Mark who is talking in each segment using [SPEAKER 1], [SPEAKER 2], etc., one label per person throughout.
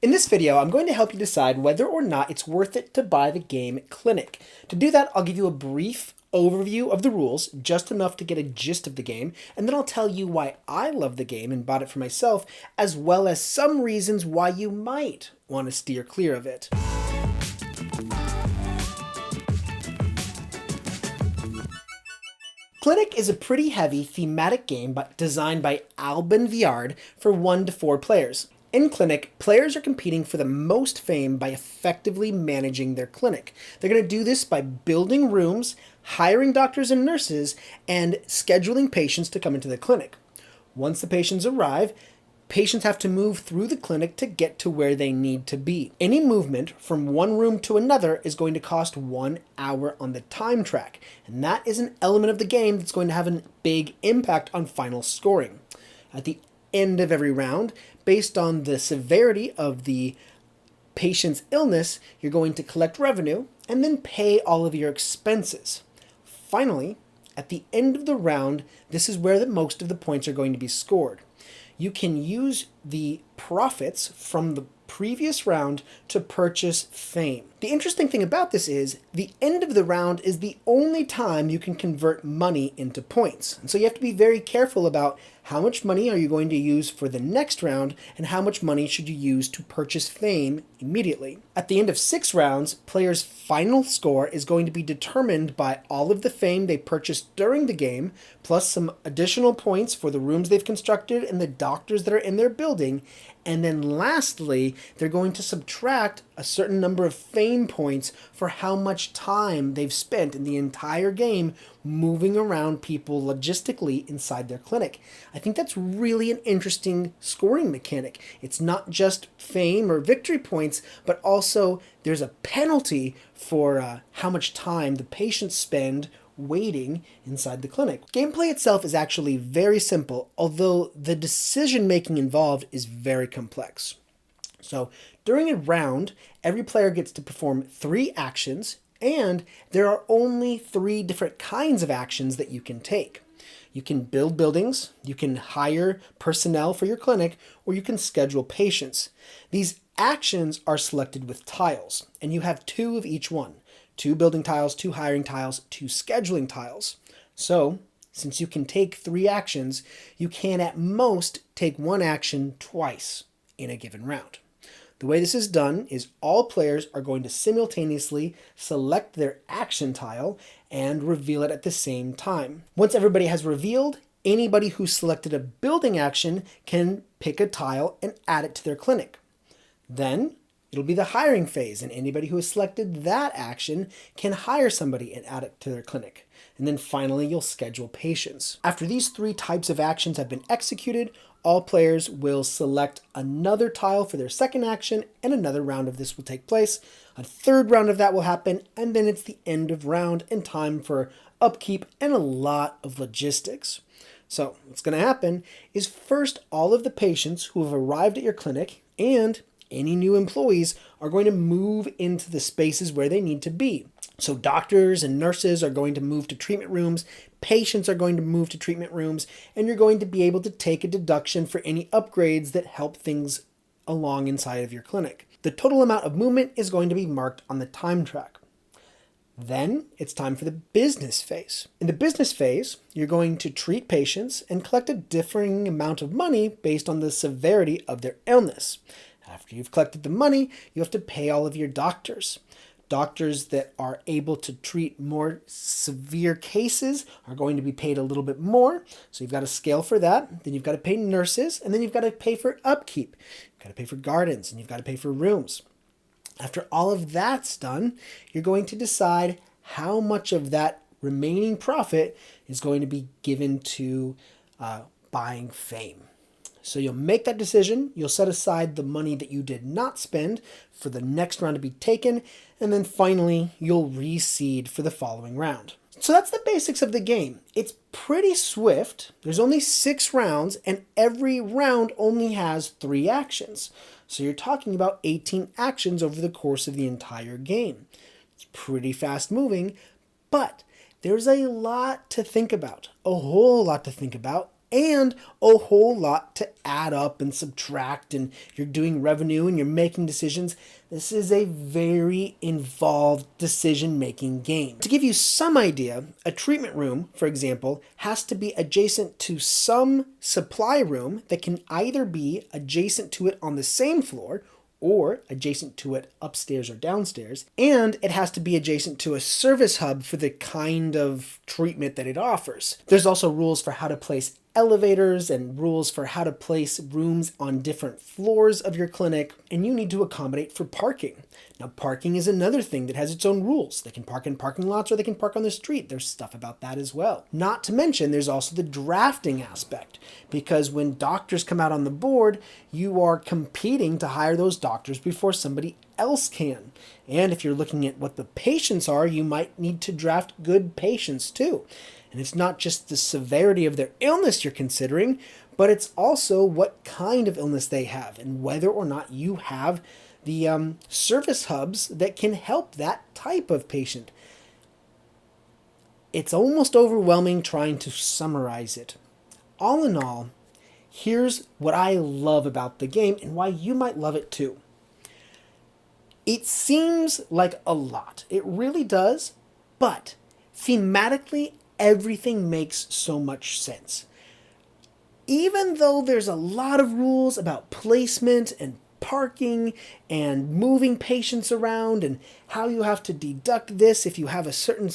[SPEAKER 1] In this video, I'm going to help you decide whether or not it's worth it to buy the game Clinic. To do that, I'll give you a brief overview of the rules, just enough to get a gist of the game, and then I'll tell you why I love the game and bought it for myself, as well as some reasons why you might want to steer clear of it. Clinic is a pretty heavy thematic game designed by Alban Viard for 1 to 4 players. In Clinic, players are competing for the most fame by effectively managing their clinic. They're going to do this by building rooms, hiring doctors and nurses, and scheduling patients to come into the clinic. Once the patients arrive, patients have to move through the clinic to get to where they need to be. Any movement from one room to another is going to cost 1 hour on the time track, and that is an element of the game that's going to have a big impact on final scoring. At the end of every round, based on the severity of the patient's illness, you're going to collect revenue and then pay all of your expenses. Finally, at the end of the round, this is where most of the points are going to be scored. You can use the profits from the previous round to purchase fame. The interesting thing about this is the end of the round is the only time you can convert money into points. And so you have to be very careful about how much money are you going to use for the next round and how much money should you use to purchase fame immediately. At the end of 6 rounds, players' final score is going to be determined by all of the fame they purchased during the game, plus some additional points for the rooms they've constructed and the doctors that are in their building. And then lastly, they're going to subtract a certain number of fame points for how much time they've spent in the entire game moving around people logistically inside their clinic. I think that's really an interesting scoring mechanic. It's not just fame or victory points, but also there's a penalty for how much time the patients spend waiting inside the clinic. Gameplay itself is actually very simple, although the decision making involved is very complex. So during a round, every player gets to perform 3 actions, and there are only 3 different kinds of actions that you can take. You can build buildings, you can hire personnel for your clinic, or you can schedule patients. These actions are selected with tiles, and you have 2 of each one. 2 building tiles, 2 hiring tiles, 2 scheduling tiles. So, since you can take 3 actions, you can at most take 1 action twice in a given round. The way this is done is all players are going to simultaneously select their action tile and reveal it at the same time. Once everybody has revealed, anybody who selected a building action can pick a tile and add it to their clinic. Then it'll be the hiring phase, and anybody who has selected that action can hire somebody and add it to their clinic. And then finally, you'll schedule patients. After these 3 types of actions have been executed, all players will select another tile for their second action, and another round of this will take place. A 3rd round of that will happen, and then it's the end of round and time for upkeep and a lot of logistics. So what's going to happen is first, all of the patients who have arrived at your clinic and any new employees are going to move into the spaces where they need to be. So doctors and nurses are going to move to treatment rooms, patients are going to move to treatment rooms, and you're going to be able to take a deduction for any upgrades that help things along inside of your clinic. The total amount of movement is going to be marked on the time track. Then it's time for the business phase. In the business phase, you're going to treat patients and collect a differing amount of money based on the severity of their illness. After you've collected the money, you have to pay all of your doctors. Doctors that are able to treat more severe cases are going to be paid a little bit more. So you've got to scale for that. Then you've got to pay nurses, and then you've got to pay for upkeep. You've got to pay for gardens, and you've got to pay for rooms. After all of that's done, you're going to decide how much of that remaining profit is going to be given to buying fame. So you'll make that decision, you'll set aside the money that you did not spend for the next round to be taken, and then finally you'll reseed for the following round. So that's the basics of the game. It's pretty swift. There's only 6 rounds, and every round only has 3 actions. So you're talking about 18 actions over the course of the entire game. It's pretty fast moving, but there's a lot to think about, a whole lot to think about, and a whole lot to add up and subtract, and you're doing revenue and you're making decisions. This is a very involved decision-making game. To give you some idea, a treatment room, for example, has to be adjacent to some supply room that can either be adjacent to it on the same floor or adjacent to it upstairs or downstairs, and it has to be adjacent to a service hub for the kind of treatment that it offers. There's also rules for how to place elevators and rules for how to place rooms on different floors of your clinic, and you need to accommodate for parking. Now, parking is another thing that has its own rules. They can park in parking lots or they can park on the street. There's stuff about that as well. Not to mention, there's also the drafting aspect, because when doctors come out on the board, you are competing to hire those doctors before somebody else can. And if you're looking at what the patients are, you might need to draft good patients too. And it's not just the severity of their illness you're considering, but it's also what kind of illness they have and whether or not you have the service hubs that can help that type of patient. It's almost overwhelming trying to summarize it. All in all, here's what I love about the game and why you might love it too. It seems like a lot. It really does, but thematically, everything makes so much sense. Even though there's a lot of rules about placement and parking and moving patients around and how you have to deduct this if you have a certain...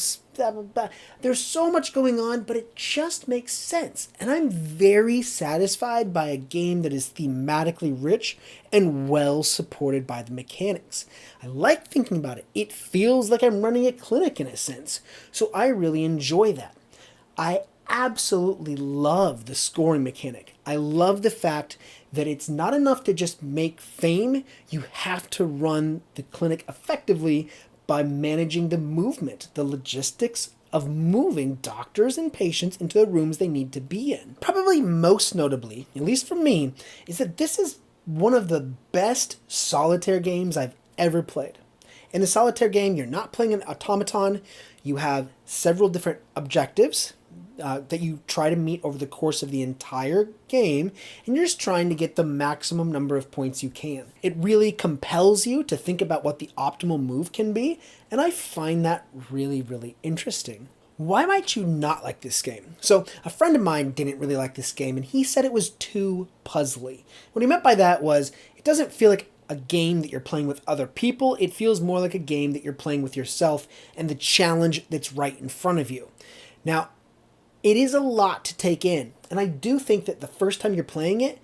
[SPEAKER 1] There's so much going on, but it just makes sense. And I'm very satisfied by a game that is thematically rich and well supported by the mechanics. I like thinking about it. It feels like I'm running a clinic in a sense. So I really enjoy that. I absolutely love the scoring mechanic. I love the fact that it's not enough to just make fame. You have to run the clinic effectively by managing the movement, the logistics of moving doctors and patients into the rooms they need to be in. Probably most notably, at least for me, is that this is one of the best solitaire games I've ever played. In a solitaire game, you're not playing an automaton. You have several different objectives that you try to meet over the course of the entire game, and you're just trying to get the maximum number of points you can. It really compels you to think about what the optimal move can be, and I find that really, really interesting. Why might you not like this game? So a friend of mine didn't really like this game, and he said it was too puzzly. What he meant by that was it doesn't feel like a game that you're playing with other people. It feels more like a game that you're playing with yourself and the challenge that's right in front of you. Now, it is a lot to take in, and I do think that the first time you're playing it,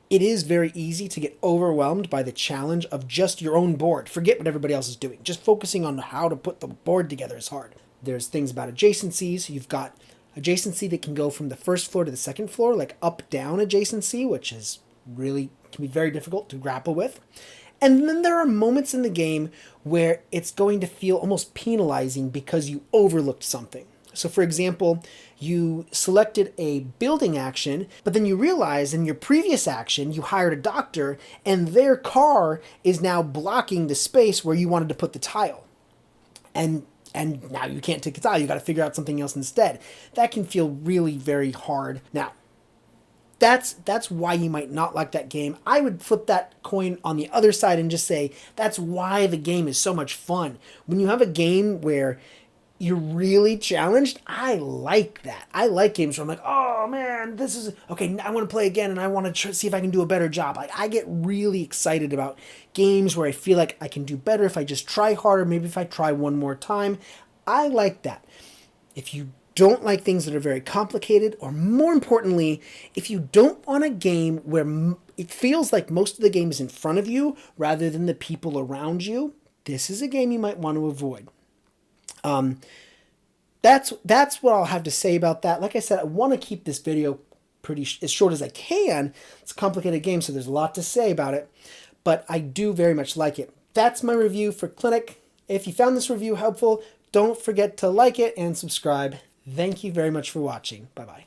[SPEAKER 1] it is very easy to get overwhelmed by the challenge of just your own board. Forget what everybody else is doing. Just focusing on how to put the board together is hard. There's things about adjacencies. You've got adjacency that can go from the first floor to the second floor, like up-down adjacency, which is really can be very difficult to grapple with. And then there are moments in the game where it's going to feel almost penalizing because you overlooked something. So for example, you selected a building action, but then you realize in your previous action, you hired a doctor and their car is now blocking the space where you wanted to put the tile. And now you can't take the tile. You got to figure out something else instead. That can feel really very hard. Now, that's why you might not like that game. I would flip that coin on the other side and just say that's why the game is so much fun. When you have a game where you're really challenged, I like that. I like games where I'm like, oh man, this is, okay, I want to play again and I want to see if I can do a better job. I get really excited about games where I feel like I can do better if I just try harder, maybe if I try one more time. I like that. If you don't like things that are very complicated, or more importantly, if you don't want a game where it feels like most of the game is in front of you rather than the people around you, this is a game you might want to avoid. That's what I'll have to say about that. Like I said, I want to keep this video as short as I can. It's a complicated game, so there's a lot to say about it, but I do very much like it. That's my review for Clinic. If you found this review helpful, don't forget to like it and subscribe. Thank you very much for watching. Bye-bye.